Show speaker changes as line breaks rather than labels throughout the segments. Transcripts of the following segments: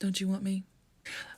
Don't You Want Me?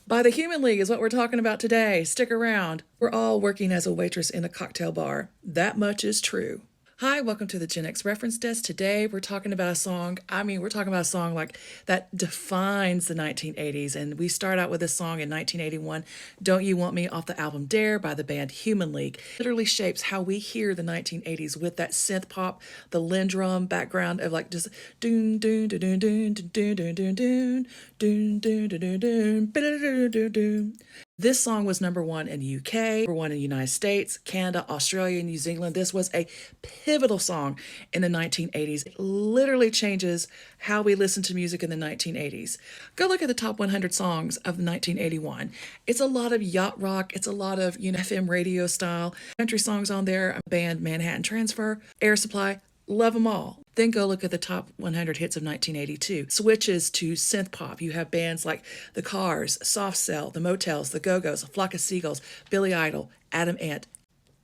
By the Human League is what we're talking about today. Stick around. We're all working as a waitress in a cocktail bar. That much is true. Hi, welcome to the Gen X Reference Desk. Today we're talking about a song. We're talking about a song like that defines the 1980s. And we start out with this song in 1981, Don't You Want Me, off the album Dare by the band Human League. Literally shapes how we hear the 1980s with that synth pop, the Lindrum background of like just doon doon doon doon doon doon doon doon doon doon doon doon doon doon. This song was number one in the UK, number one in the United States, Canada, Australia, New Zealand. This was a pivotal song in the 1980s. It literally changes how we listen to music in the 1980s. Go look at the top 100 songs of 1981. It's a lot of yacht rock. It's a lot of, FM radio style. Country songs on there, band Manhattan Transfer, Air Supply, love them all. Then go look at the top 100 hits of 1982. Switches to synth pop. You have bands like The Cars, Soft Cell, The Motels, The Go-Go's, A Flock of Seagulls, Billy Idol, Adam Ant,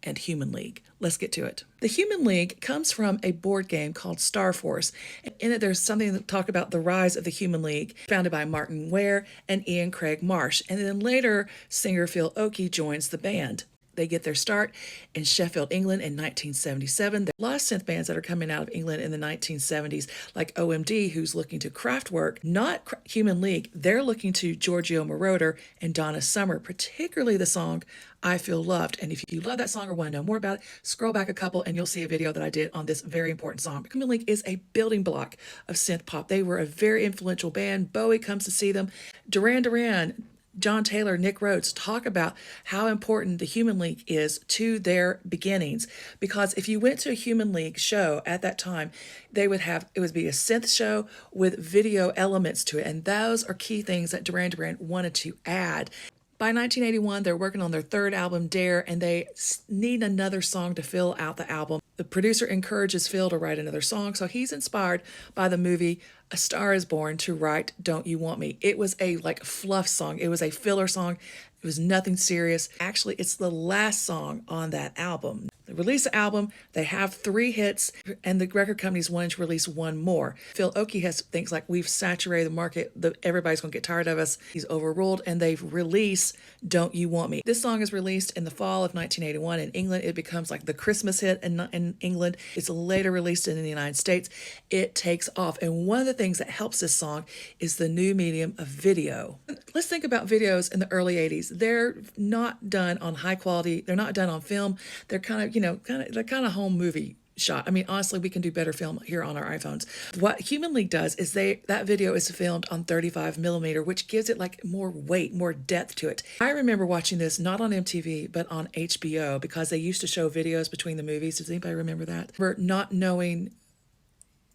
and Human League. Let's get to it. The Human League comes from a board game called Star Force. In it, there's something that talk about the rise of the Human League, founded by Martin Ware and Ian Craig Marsh. And then later, singer Phil Oakey joins the band. They get their start in Sheffield, England in 1977. There are a lot of synth bands that are coming out of England in the 1970s, like OMD, who's looking to Kraftwerk, not Human League. They're looking to Giorgio Moroder and Donna Summer, particularly the song I Feel Loved. And if you love that song or want to know more about it, scroll back a couple and you'll see a video that I did on this very important song. Human League is a building block of synth pop. They were a very influential band. Bowie comes to see them. Duran Duran, John Taylor, Nick Rhodes talk about how important the Human League is to their beginnings. Because if you went to a Human League show at that time, it would be a synth show with video elements to it. And those are key things that Duran Duran wanted to add. By 1981, they're working on their third album, Dare, and they need another song to fill out the album. The producer encourages Phil to write another song, so he's inspired by the movie A Star is Born to write Don't You Want Me. It was a fluff song. It was a filler song. It was nothing serious. Actually, it's the last song on that album. They release the album, they have 3 hits, and the record company's wanting to release one more. Phil Oakey thinks like we've saturated the market, everybody's going to get tired of us. He's overruled, and they've released Don't You Want Me. This song is released in the fall of 1981 in England. It becomes like the Christmas hit in England. It's later released in the United States. It takes off, and one of the things that helps this song is the new medium of video. Let's think about videos in the early 80s. They're not done on high quality. They're not done on film. They're kind of home movie shot. Honestly, we can do better film here on our iPhones. What Human League does is that video is filmed on 35 millimeter, which gives it like more weight, more depth to it. I remember watching this not on MTV, but on HBO, because they used to show videos between the movies. Does anybody remember that? We're not knowing,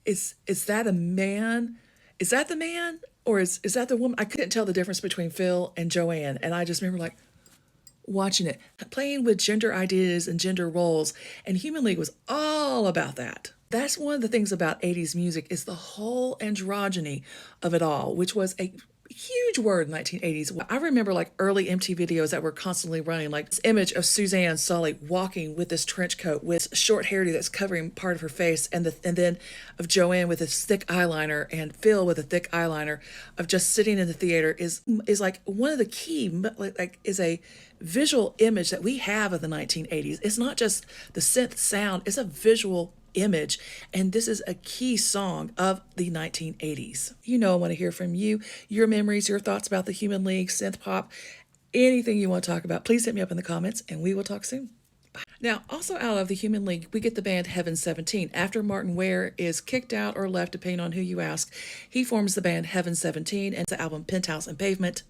is that a man? Is that the man? Or is that the woman? I couldn't tell the difference between Phil and Joanne. And I just remember watching it, playing with gender ideas and gender roles. And Human League was all about that. That's one of the things about 80s music, is the whole androgyny of it all, which was a huge word in the 1980s. I remember early MTV videos that were constantly running, like this image of Suzanne Sully walking with this trench coat with short hairdo that's covering part of her face, and then of Joanne with this thick eyeliner and Phil with a thick eyeliner, of just sitting in the theater is like one of the key, is a visual image that we have of the 1980s. It's not just the synth sound, it's a visual image, and this is a key song of the 1980s. I want to hear from you, your memories, your thoughts about the Human League, synth pop, anything you want to talk about. Please hit me up in the comments, and we will talk soon. Bye. Now, also out of the Human League, we get the band Heaven 17. After Martin Ware is kicked out or left, depending on who you ask, he forms the band Heaven 17 and the album Penthouse and Pavement.